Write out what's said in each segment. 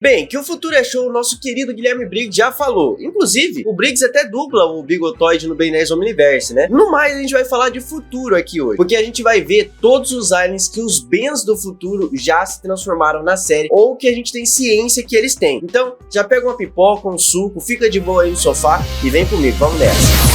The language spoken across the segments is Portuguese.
Bem, que o futuro é show, o nosso querido Guilherme Briggs já falou. Inclusive, o Briggs até dubla o Bigotoid no Ben 10 Omniverse, né? No mais, a gente vai falar de futuro aqui hoje, porque a gente vai ver todos os aliens que os Bens do futuro já se transformaram na série, ou que a gente tem ciência que eles têm. Então, já pega uma pipoca, um suco, fica de boa aí no sofá e vem comigo, vamos nessa.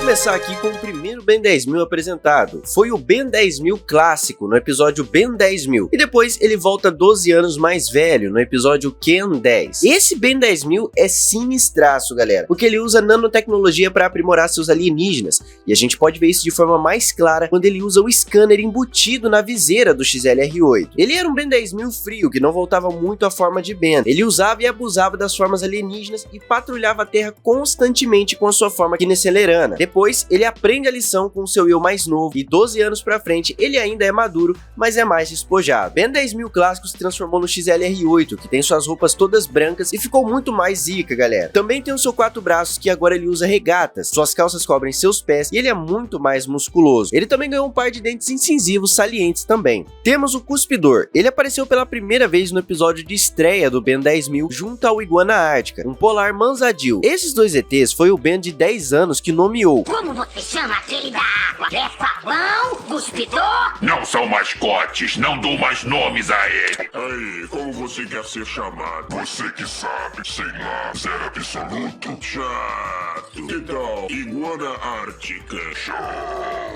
Começar aqui com o primeiro Ben 10.000 apresentado. Foi o Ben 10.000 clássico, no episódio Ben 10.000. E depois ele volta 12 anos mais velho, no episódio Ken 10. Esse Ben 10.000 é sinistraço, galera, porque ele usa nanotecnologia para aprimorar seus alienígenas. E a gente pode ver isso de forma mais clara quando ele usa o scanner embutido na viseira do XLR-8. Ele era um Ben 10.000 frio, que não voltava muito à forma de Ben. Ele usava e abusava das formas alienígenas e patrulhava a Terra constantemente com a sua forma Kineselerana. Depois, ele aprende a lição com o seu eu mais novo, e 12 anos pra frente, ele ainda é maduro, mas é mais despojado. Ben 10.000 clássico se transformou no XLR-8, que tem suas roupas todas brancas e ficou muito mais zica, galera. Também tem o seu 4 braços, que agora ele usa regatas, suas calças cobrem seus pés, e ele é muito mais musculoso. Ele também ganhou um par de dentes incisivos salientes também. Temos o Cuspidor. Ele apareceu pela primeira vez no episódio de estreia do Ben 10.000, junto ao Iguana Ártica, um polar mansadio. Esses dois ETs foi o Ben de 10 anos que nomeou. Como você chama aquele da água? É Fafão? Cuspidor? Não são mascotes, não dou mais nomes a ele. Aí, como você quer ser chamado? Você que sabe, sei lá, zero absoluto. Chato. Que tal Iguana Ártica?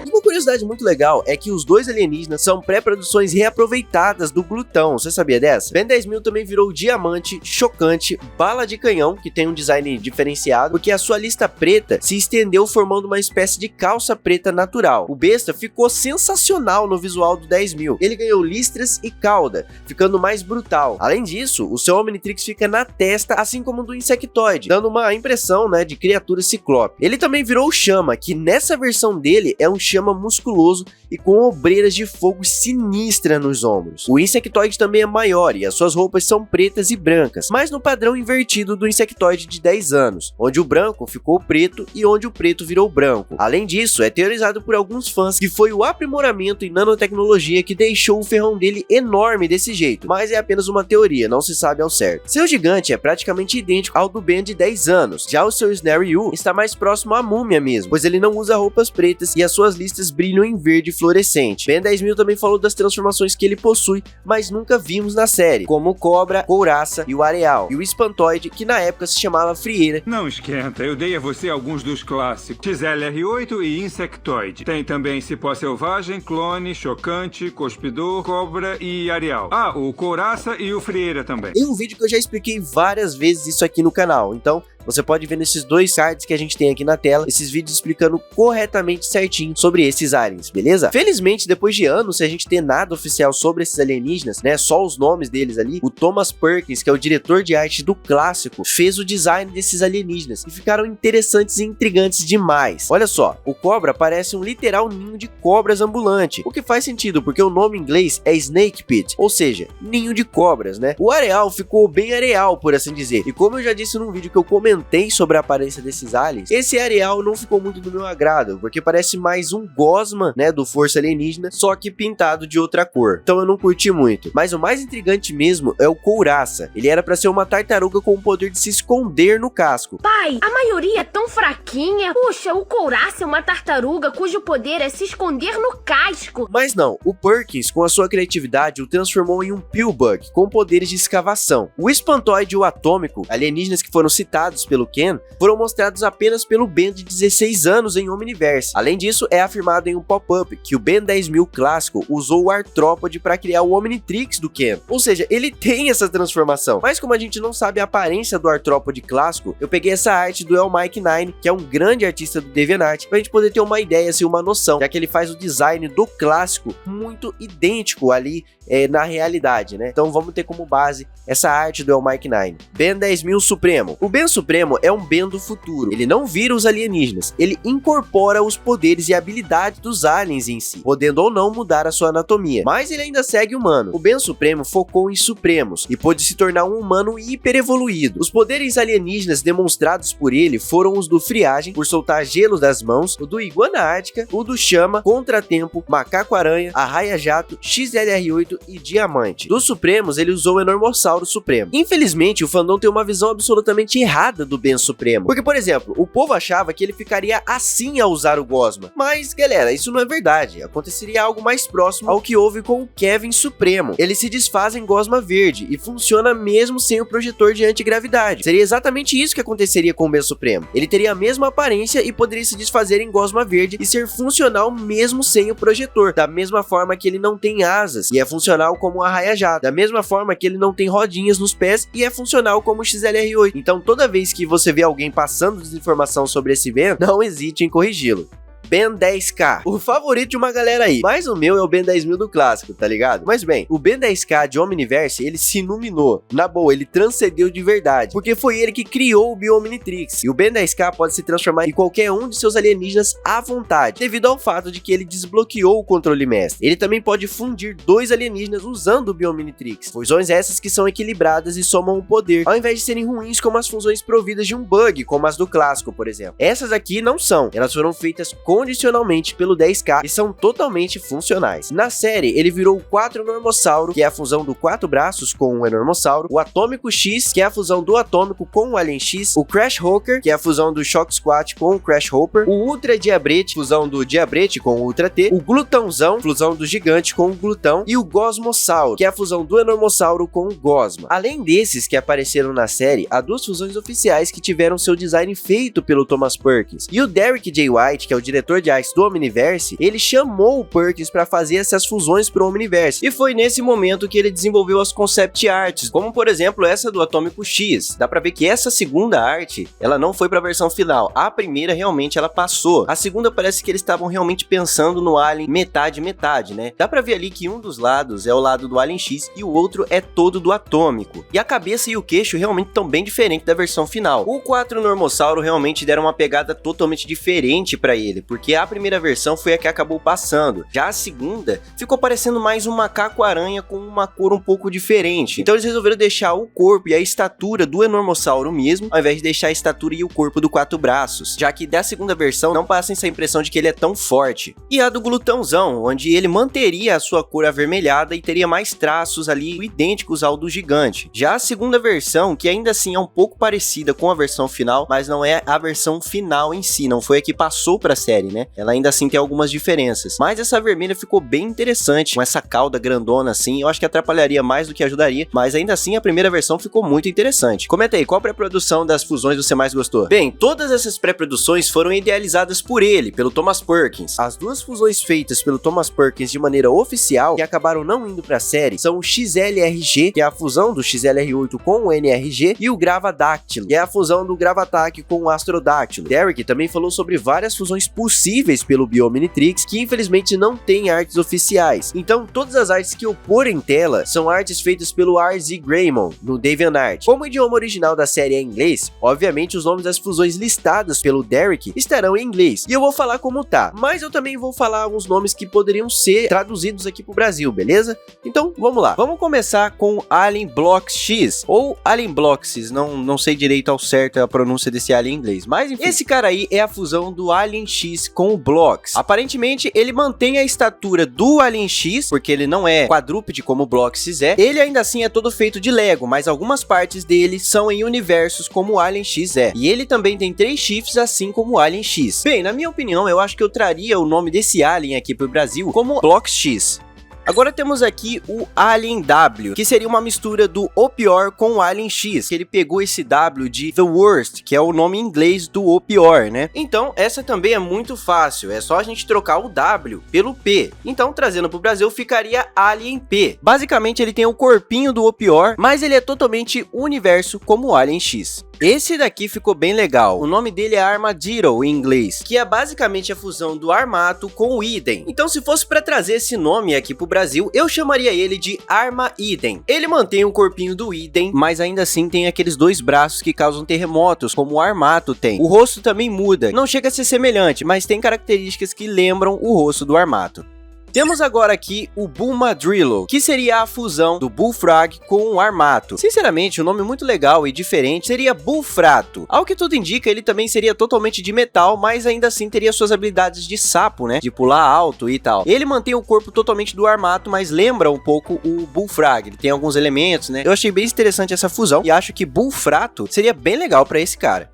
Uma curiosidade muito legal é que os dois alienígenas são pré-produções reaproveitadas do Glutão, você sabia dessa? Ben 10.000 também virou Diamante, Chocante, Bala de Canhão, que tem um design diferenciado, porque a sua lista preta se estendeu formando uma espécie de calça preta natural. O besta ficou sensacional no visual do 10.000. Ele ganhou listras e cauda, ficando mais brutal. Além disso, o seu Omnitrix fica na testa, assim como o do Insectoid, dando uma impressão, né, de criatura ciclope. Ele também virou o Chama, que nessa versão dele é um Chama musculoso e com ombreiras de fogo sinistra nos ombros. O Insectoid também é maior e as suas roupas são pretas e brancas, mas no padrão invertido do Insectoid de 10 anos, onde o branco ficou preto e onde o preto virou branco. Além disso, é teorizado por alguns fãs que foi o aprimoramento em nanotecnologia que deixou o ferrão dele enorme desse jeito, mas é apenas uma teoria, não se sabe ao certo. Seu gigante é praticamente idêntico ao do Ben de 10 anos, já o seu Snare U está mais próximo à múmia mesmo, pois ele não usa roupas pretas e as suas listas brilham em verde fluorescente. Ben 10.000 também falou das transformações que ele possui, mas nunca vimos na série, como o Cobra, Couraça e o Areal, e o Espantoide, que na época se chamava Frieira. Não esquenta, eu dei a você alguns dos clássicos. XLR-8 e Insectoid. Tem também Cipó Selvagem, Clone, Chocante, Cuspidor, Cobra e Areal. Ah, o Couraça e o Frieira também. Tem um vídeo que eu já expliquei várias vezes isso aqui no canal, então você pode ver nesses dois cards que a gente tem aqui na tela, esses vídeos explicando corretamente certinho sobre esses aliens, beleza? Felizmente, depois de anos, sem a gente ter nada oficial sobre esses alienígenas, né, só os nomes deles ali, o Thomas Perkins, que é o diretor de arte do clássico, fez o design desses alienígenas e ficaram interessantes e intrigantes demais. Olha só, o Cobra parece um literal ninho de cobras ambulante, o que faz sentido, porque o nome em inglês é Snake Pit, ou seja, ninho de cobras, né? O Areal ficou bem areal, por assim dizer, e como eu já disse num vídeo que eu comentei sobre a aparência desses aliens, esse Areal não ficou muito do meu agrado, porque parece mais um Gosma, né, do Força Alienígena, só que pintado de outra cor. Então eu não curti muito. Mas o mais intrigante mesmo é o Couraça. Ele era pra ser uma tartaruga com o poder de se esconder no casco. Pai, a maioria é tão fraquinha. Puxa, o Couraça é uma tartaruga cujo poder é se esconder no casco. Mas não, o Perkins, com a sua criatividade, o transformou em um Pillbug, com poderes de escavação. O Espantoide e o Atômico, alienígenas que foram citados pelo Ken, foram mostrados apenas pelo Ben de 16 anos em Omniverse. Além disso, é afirmado em um pop-up que o Ben 10.000 clássico usou o Artrópode para criar o Omnitrix do Ken. Ou seja, ele tem essa transformação. Mas como a gente não sabe a aparência do Artrópode clássico, eu peguei essa arte do El Mike 9, que é um grande artista do DeviantArt, pra gente poder ter uma ideia, assim, uma noção, já que ele faz o design do clássico muito idêntico ali na realidade, né? Então vamos ter como base essa arte do El Mike 9. Ben 10.000 Supremo. O Ben Supremo Supremo é um Ben do futuro. Ele não vira os alienígenas, ele incorpora os poderes e habilidades dos aliens em si, podendo ou não mudar a sua anatomia, mas ele ainda segue humano. O Ben Supremo focou em Supremos e pôde se tornar um humano hiper evoluído. Os poderes alienígenas demonstrados por ele foram os do Friagem, por soltar gelo das mãos, o do Iguana Ártica, o do Chama, Contratempo, Macaco Aranha, Arraia Jato, XLR8 e Diamante. Dos Supremos, ele usou o Enormossauro Supremo. Infelizmente, o fandom tem uma visão absolutamente errada do Ben Supremo, porque, por exemplo, o povo achava que ele ficaria assim ao usar o Gosma, mas, galera, isso não é verdade. Aconteceria algo mais próximo ao que houve com o Kevin Supremo. Ele se desfaz em Gosma Verde e funciona mesmo sem o projetor de antigravidade. Seria exatamente isso que aconteceria com o Ben Supremo. Ele teria a mesma aparência e poderia se desfazer em Gosma Verde e ser funcional mesmo sem o projetor, da mesma forma que ele não tem asas e é funcional como a Arraia Jato, da mesma forma que ele não tem rodinhas nos pés e é funcional como o XLR8. Então toda vez que você vê alguém passando desinformação sobre esse Ben, não hesite em corrigi-lo. Ben 10K, o favorito de uma galera aí, mas o meu é o Ben 10.000 do clássico, tá ligado? Mas bem, o Ben 10K de Omniverse, ele se iluminou, na boa, ele transcendeu de verdade, porque foi ele que criou o Biomnitrix, e o Ben 10K pode se transformar em qualquer um de seus alienígenas à vontade, devido ao fato de que ele desbloqueou o controle mestre. Ele também pode fundir dois alienígenas usando o Biomnitrix, fusões essas que são equilibradas e somam o poder, ao invés de serem ruins como as fusões providas de um bug, como as do clássico, por exemplo. Essas aqui não são, elas foram feitas condicionalmente pelo 10K e são totalmente funcionais. Na série, ele virou o 4 Enormossauro, que é a fusão do 4 braços com o Enormossauro, o Atômico X, que é a fusão do Atômico com o Alien X, o Crash Hawker, que é a fusão do Shock Squat com o Crash Hopper, o Ultra Diabrete, fusão do Diabrete com o Ultra T, o Glutãozão, fusão do Gigante com o Glutão, e o Gosmossauro, que é a fusão do Enormossauro com o Gosma. Além desses que apareceram na série, há duas fusões oficiais que tiveram seu design feito pelo Thomas Perkins, e o Derek J. White, que é o diretor de arte do Omniverse, ele chamou o Perkins para fazer essas fusões pro Omniverse, e foi nesse momento que ele desenvolveu as concept arts, como por exemplo essa do Atômico X. Dá pra ver que essa segunda arte, ela não foi pra versão final, a primeira realmente ela passou, a segunda parece que eles estavam realmente pensando no Alien metade, né? Dá pra ver ali que um dos lados é o lado do Alien X e o outro é todo do Atômico, e a cabeça e o queixo realmente estão bem diferentes da versão final. O 4 Enormossauro realmente deram uma pegada totalmente diferente pra ele, porque a primeira versão foi a que acabou passando. Já a segunda ficou parecendo mais um macaco-aranha com uma cor um pouco diferente. Então eles resolveram deixar o corpo e a estatura do Enormossauro mesmo, ao invés de deixar a estatura e o corpo do 4 braços, já que da segunda versão não passa essa impressão de que ele é tão forte. E a do Glutãozão, onde ele manteria a sua cor avermelhada e teria mais traços ali idênticos ao do Gigante. Já a segunda versão, que ainda assim é um pouco parecida com a versão final, mas não é a versão final em si, não foi a que passou pra série, né? Ela ainda assim tem algumas diferenças, mas essa vermelha ficou bem interessante, com essa cauda grandona assim. Eu acho que atrapalharia mais do que ajudaria, mas ainda assim a primeira versão ficou muito interessante. Comenta aí, qual pré-produção das fusões você mais gostou? Bem, todas essas pré-produções foram idealizadas por ele, pelo Thomas Perkins. As duas fusões feitas pelo Thomas Perkins de maneira oficial, que acabaram não indo pra série, são o XLRG, que é a fusão do XLR8 com o NRG, e o Gravadáctilo, que é a fusão do Gravatac com o Astrodáctilo. Derek também falou sobre várias fusões possíveis pelo Biomnitrix, que infelizmente não tem artes oficiais. Então todas as artes que eu pôr em tela são artes feitas pelo R.Z. Graymon, no DeviantArt. Como o idioma original da série é inglês, obviamente os nomes das fusões listadas pelo Derek estarão em inglês, e eu vou falar como tá, mas eu também vou falar alguns nomes que poderiam ser traduzidos aqui pro Brasil, beleza? Então vamos lá, vamos começar com Alien Blocks X, ou Alien Blocks, não sei direito ao certo a pronúncia desse alien em inglês, mas enfim, esse cara aí é a fusão do Alien X com o Blocks. Aparentemente ele mantém a estatura do Alien X, porque ele não é quadrúpede como o Blocks é, ele ainda assim é todo feito de Lego, mas algumas partes dele são em universos como o Alien X é, e ele também tem 3 chifres assim como o Alien X. Bem, na minha opinião, eu acho que eu traria o nome desse alien aqui pro Brasil como Blocks X. Agora temos aqui o Alien W, que seria uma mistura do O Pior com o Alien X, que ele pegou esse W de The Worst, que é o nome em inglês do O Pior, né? Então, essa também é muito fácil, é só a gente trocar o W pelo P. Então, trazendo pro Brasil, ficaria Alien P. Basicamente, ele tem o corpinho do O Pior, mas ele é totalmente universo como o Alien X. Esse daqui ficou bem legal. O nome dele é Armadillo em inglês, que é basicamente a fusão do Armato com o Idem. Então, se fosse para trazer esse nome aqui pro Brasil, eu chamaria ele de Arma-Idem. Ele mantém o corpinho do Idem, mas ainda assim tem aqueles dois braços que causam terremotos, como o Armato tem. O rosto também muda. Não chega a ser semelhante, mas tem características que lembram o rosto do Armato. Temos agora aqui o Bulmadrillo, que seria a fusão do Bullfrog com o Armato. Sinceramente, um nome muito legal e diferente seria Bullfrato. Ao que tudo indica, ele também seria totalmente de metal, mas ainda assim teria suas habilidades de sapo, né? De pular alto e tal. Ele mantém o corpo totalmente do Armato, mas lembra um pouco o Bullfrog. Ele tem alguns elementos, né? Eu achei bem interessante essa fusão e acho que Bullfrato seria bem legal pra esse cara.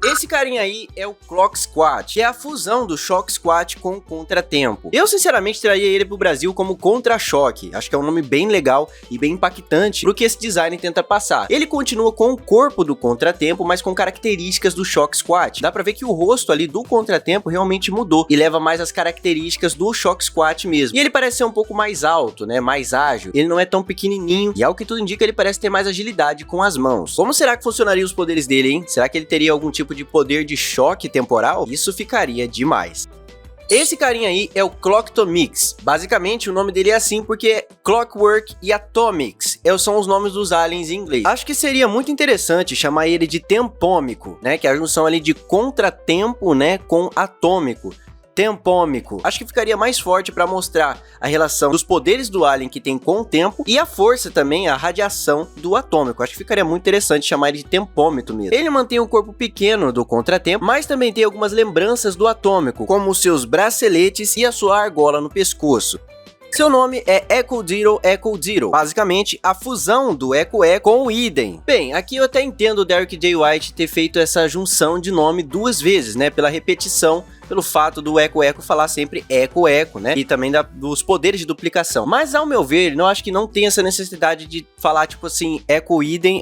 Esse carinha aí é o Clock Squad, que é a fusão do Shock Squad com o Contratempo. Eu sinceramente traria ele pro Brasil como Contra-Choque. Acho que é um nome bem legal e bem impactante pro que esse design tenta passar. Ele continua com o corpo do Contratempo, mas com características do Shock Squad. Dá pra ver que o rosto ali do Contratempo realmente mudou e leva mais as características do Shock Squad mesmo. E ele parece ser um pouco mais alto, né, mais ágil. Ele não é tão pequenininho e ao que tudo indica ele parece ter mais agilidade com as mãos. Como será que funcionariam os poderes dele, hein? Será que ele teria algum tipo de poder de choque temporal? Isso ficaria demais. Esse carinha aí é o Clocktomix. Basicamente o nome dele é assim porque é Clockwork e Atomics são os nomes dos aliens em inglês. Acho que seria muito interessante chamar ele de Tempômico, né, que é a junção ali de contratempo, né, com atômico. Tempômico. Acho que ficaria mais forte para mostrar a relação dos poderes do alien que tem com o tempo e a força também, a radiação do atômico. Acho que ficaria muito interessante chamar ele de tempômetro mesmo. Ele mantém o corpo pequeno do contratempo, mas também tem algumas lembranças do atômico, como os seus braceletes e a sua argola no pescoço. Seu nome é Echo Zero, basicamente a fusão do Echo com o Idem. Bem, aqui eu até entendo o Derek J. White ter feito essa junção de nome duas vezes, né, pela repetição, pelo fato do Echo falar sempre Echo, né, e também dos poderes de duplicação. Mas ao meu ver, eu acho que não tem essa necessidade de falar tipo assim, Echo Idem.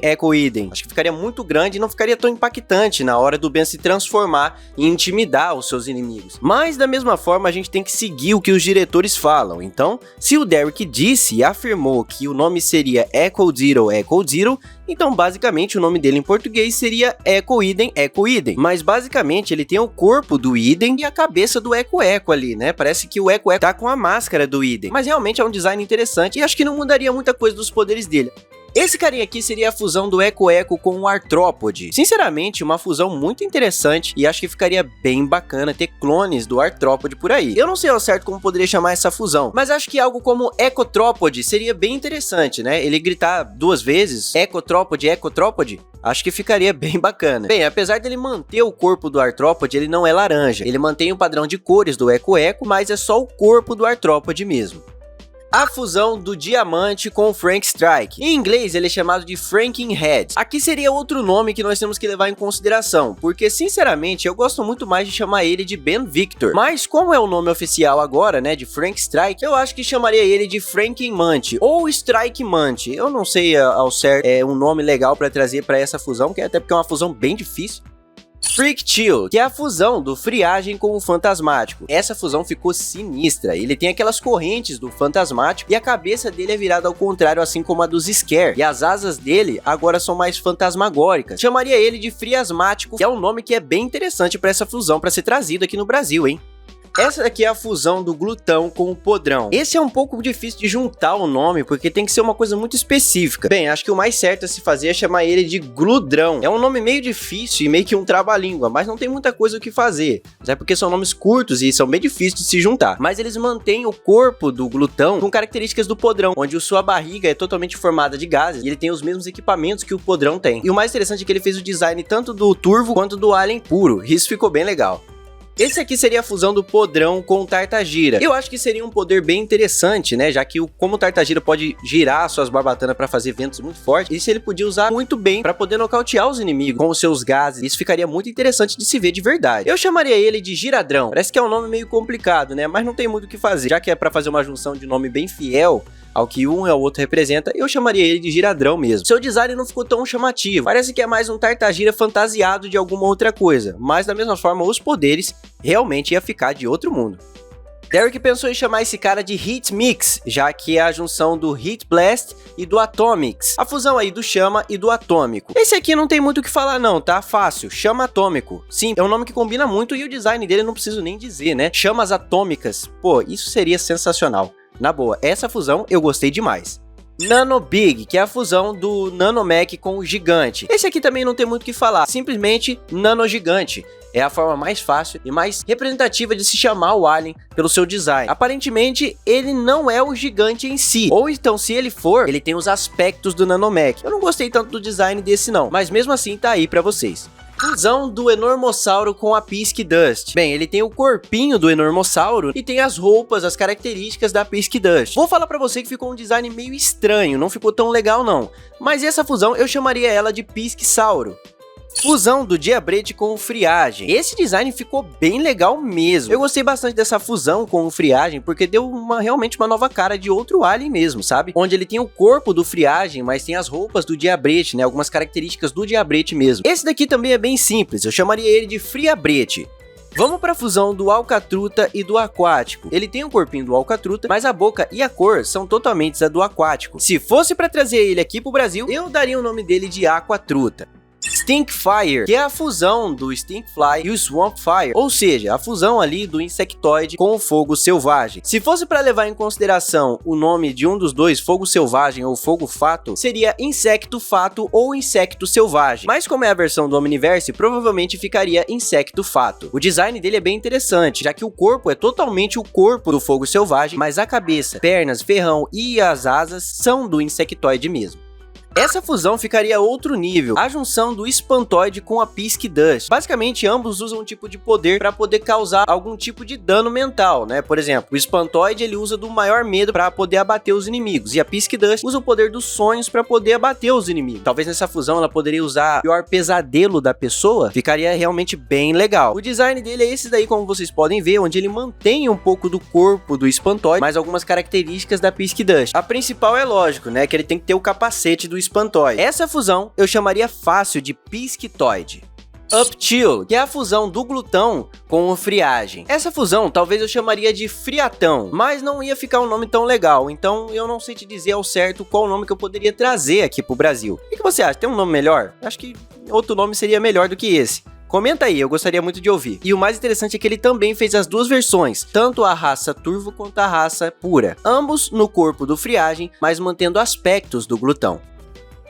Acho que ficaria muito grande e não ficaria tão impactante na hora do Ben se transformar e intimidar os seus inimigos. Mas da mesma forma, a gente tem que seguir o que os diretores falam. Então, se o Derek disse e afirmou que o nome seria Echo Zero, então basicamente o nome dele em português seria Echo Idem. Mas basicamente ele tem o corpo do Idem e a cabeça do Echo ali, né? Parece que o Echo tá com a máscara do Idem. Mas realmente é um design interessante e acho que não mudaria muita coisa dos poderes dele. Esse carinha aqui seria a fusão do Echo com o Arthropod. Sinceramente, uma fusão muito interessante e acho que ficaria bem bacana ter clones do Arthropod por aí. Eu não sei ao certo como poderia chamar essa fusão, mas acho que algo como Ecotropod seria bem interessante, né? Ele gritar duas vezes, Ecotropod, acho que ficaria bem bacana. Bem, apesar dele manter o corpo do Arthropod, ele não é laranja. Ele mantém o padrão de cores do Echo, mas é só o corpo do Arthropod mesmo. A fusão do Diamante com o Frank Strike. Em inglês ele é chamado de Frankenhead. Aqui seria outro nome que nós temos que levar em consideração, porque sinceramente eu gosto muito mais de chamar ele de Ben Victor. Mas como é o nome oficial agora, né, de Frank Strike, eu acho que chamaria ele de Frankenmante ou Strikemante. Eu não sei ao certo um nome legal para trazer para essa fusão, até porque é uma fusão bem difícil. Freak Chill, que é a fusão do Friagem com o Fantasmático. Essa fusão ficou sinistra. Ele tem aquelas correntes do Fantasmático e a cabeça dele é virada ao contrário, assim como a dos Scare. E as asas dele agora são mais fantasmagóricas. Chamaria ele de Friasmático, que é um nome que é bem interessante para essa fusão para ser trazido aqui no Brasil, hein? Essa aqui é a fusão do Glutão com o Podrão. Esse é um pouco difícil de juntar o nome, porque tem que ser uma coisa muito específica. Bem, acho que o mais certo a se fazer é chamar ele de Gludrão. É um nome meio difícil e meio que um trava-língua, mas não tem muita coisa o que fazer. Até porque são nomes curtos e são bem difíceis de se juntar. Mas eles mantêm o corpo do Glutão com características do Podrão, onde sua barriga é totalmente formada de gases e ele tem os mesmos equipamentos que o Podrão tem. E o mais interessante é que ele fez o design tanto do Turvo quanto do Alien puro. Isso ficou bem legal. Esse aqui seria a fusão do Podrão com o Tartagira. Eu acho que seria um poder bem interessante, né? Já que como o Tartagira pode girar suas barbatanas para fazer ventos muito fortes, isso ele podia usar muito bem para poder nocautear os inimigos com os seus gases. Isso ficaria muito interessante de se ver de verdade. Eu chamaria ele de Giradrão. Parece que é um nome meio complicado, né? Mas não tem muito o que fazer. Já que é para fazer uma junção de nome bem fiel ao que um e ao outro representa, eu chamaria ele de Giradrão mesmo. Seu design não ficou tão chamativo, parece que é mais um Tartagira fantasiado de alguma outra coisa, mas da mesma forma os poderes realmente ia ficar de outro mundo. Derek pensou em chamar esse cara de Heat Mix, já que é a junção do Heat Blast e do Atomics, a fusão aí do chama e do atômico. Esse aqui não tem muito o que falar não, tá? Fácil, chama atômico. Sim, é um nome que combina muito e o design dele não preciso nem dizer, né? Chamas atômicas, pô, isso seria sensacional. Na boa, essa fusão eu gostei demais. Nano Big, que é a fusão do Nanomech com o Gigante. Esse aqui também não tem muito o que falar, simplesmente Nano Gigante. É a forma mais fácil e mais representativa de se chamar o alien pelo seu design. Aparentemente, ele não é o gigante em si. Ou então, se ele for, ele tem os aspectos do Nanomech. Eu não gostei tanto do design desse não, mas mesmo assim tá aí pra vocês. Fusão do Enormossauro com a Pisque Dust. Bem, ele tem o corpinho do Enormossauro e tem as roupas, as características da Pisque Dust. Vou falar pra você que ficou um design meio estranho, não ficou tão legal não. Mas essa fusão eu chamaria ela de Pisque-sauro. Fusão do Diabrete com o Friagem. Esse design ficou bem legal mesmo. Eu gostei bastante dessa fusão com o Friagem, porque deu realmente uma nova cara de outro alien mesmo, sabe? Onde ele tem o corpo do Friagem, mas tem as roupas do Diabrete, né? Algumas características do Diabrete mesmo. Esse daqui também é bem simples, eu chamaria ele de Friabrete. Vamos para a fusão do Alcatruta e do Aquático. Ele tem o corpinho do Alcatruta, mas a boca e a cor são totalmente a do Aquático. Se fosse para trazer ele aqui pro Brasil, eu daria o nome dele de Aquatruta. Stinkfire, que é a fusão do Stinkfly e o Swampfire, ou seja, a fusão ali do insectoide com o fogo selvagem. Se fosse para levar em consideração o nome de um dos dois, fogo selvagem ou fogo fato, seria insecto fato ou insecto selvagem, mas como é a versão do Omniverse, provavelmente ficaria insecto fato. O design dele é bem interessante, já que o corpo é totalmente o corpo do fogo selvagem, mas a cabeça, pernas, ferrão e as asas são do insectoide mesmo. Essa fusão ficaria a outro nível, a junção do Espantoide com a Pisque Dust. Basicamente, ambos usam um tipo de poder para poder causar algum tipo de dano mental, né? Por exemplo, o Espantoide ele usa do maior medo para poder abater os inimigos, e a Pisque Dust usa o poder dos sonhos para poder abater os inimigos. Talvez nessa fusão ela poderia usar o pior pesadelo da pessoa, ficaria realmente bem legal. O design dele é esse daí, como vocês podem ver, onde ele mantém um pouco do corpo do Espantoide, mas algumas características da Pisque Dust. A principal é lógico, né? Que ele tem que ter o capacete do Espantoide. Essa fusão eu chamaria fácil de Pisquitoide. Upchill, que é a fusão do Glutão com o Friagem. Essa fusão talvez eu chamaria de Friatão, mas não ia ficar um nome tão legal, então eu não sei te dizer ao certo qual nome que eu poderia trazer aqui pro Brasil. O que você acha? Tem um nome melhor? Acho que outro nome seria melhor do que esse. Comenta aí, eu gostaria muito de ouvir. E o mais interessante é que ele também fez as duas versões, tanto a raça turvo quanto a raça pura. Ambos no corpo do Friagem, mas mantendo aspectos do Glutão.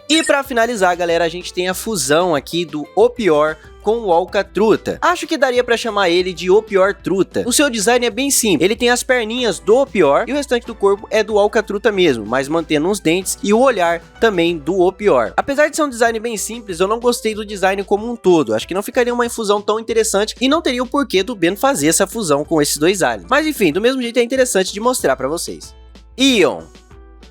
E pra finalizar, galera, a gente tem a fusão aqui do Opior com o Alcatruta. Acho que daria pra chamar ele de Opior Truta. O seu design é bem simples, ele tem as perninhas do Opior e o restante do corpo é do Alcatruta mesmo, mas mantendo os dentes e o olhar também do Opior. Apesar de ser um design bem simples, eu não gostei do design como um todo, acho que não ficaria uma infusão tão interessante e não teria o porquê do Ben fazer essa fusão com esses dois aliens. Mas enfim, do mesmo jeito é interessante de mostrar pra vocês. Ion.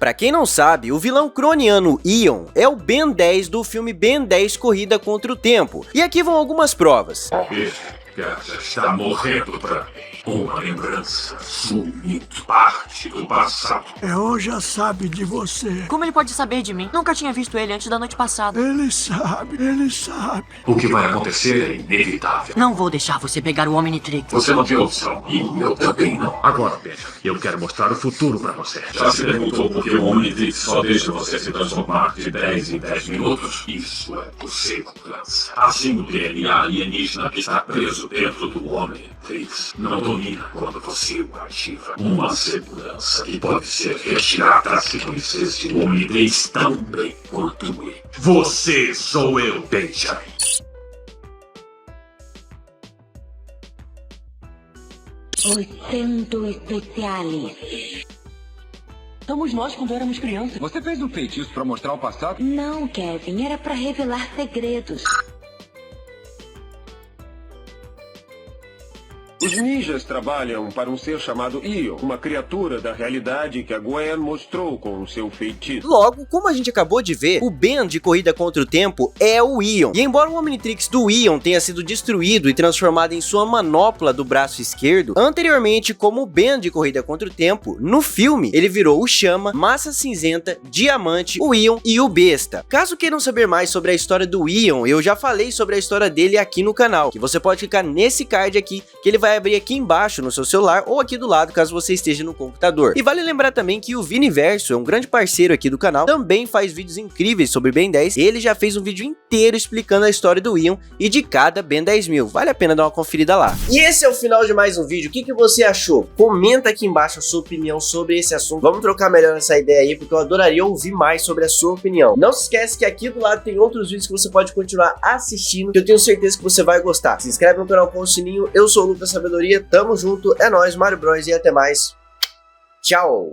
Pra quem não sabe, o vilão croniano Ion é o Ben 10 do filme Ben 10 Corrida contra o Tempo. E aqui vão algumas provas. Esse está morrendo pra mim. Uma lembrança sumindo, parte do passado. Eu já sabe de você. Como ele pode saber de mim? Nunca tinha visto ele antes da noite passada. Ele sabe, ele sabe. O que vai acontecer é inevitável. Não vou deixar você pegar o Omnitrix. Você não tem opção, e eu também não. Agora, Ben, eu quero mostrar o futuro pra você. Já se perguntou por que o Omnitrix só deixa você se transformar de 10 em 10 minutos? Isso é por segurança. Assim o DNA alienígena que está preso dentro do Omnitrix não domina quando você o ativa. Uma segurança que pode ser retirada se conhecesse o Omnitrix tão bem quanto ele. Você sou eu, Benjamin. Oitento especiales. Somos nós quando éramos crianças. Você fez um feitiço pra mostrar o passado? Não, Kevin, era pra revelar segredos. Os ninjas trabalham para um ser chamado Ion, uma criatura da realidade que a Gwen mostrou com o seu feitiço. Logo, como a gente acabou de ver, o Ben de Corrida contra o Tempo é o Ion. E embora o Omnitrix do Ion tenha sido destruído e transformado em sua manopla do braço esquerdo, anteriormente, como o Ben de Corrida contra o Tempo, no filme, ele virou o Chama, Massa Cinzenta, Diamante, o Ion e o Besta. Caso queiram saber mais sobre a história do Ion, eu já falei sobre a história dele aqui no canal, que você pode clicar nesse card aqui, que ele vai abrir aqui embaixo no seu celular ou aqui do lado caso você esteja no computador. E vale lembrar também que o Viniverso é um grande parceiro aqui do canal, também faz vídeos incríveis sobre Ben 10. Ele já fez um vídeo inteiro explicando a história do Ion e de cada Ben 10.000. Vale a pena dar uma conferida lá. E esse é o final de mais um vídeo. O que você achou? Comenta aqui embaixo a sua opinião sobre esse assunto. Vamos trocar melhor essa ideia aí, porque eu adoraria ouvir mais sobre a sua opinião. Não se esquece que aqui do lado tem outros vídeos que você pode continuar assistindo, que eu tenho certeza que você vai gostar. Se inscreve no canal com o sininho. Eu sou o Lucas Sabedoria, tamo junto, é nóis, Mario Bros e até mais. Tchau!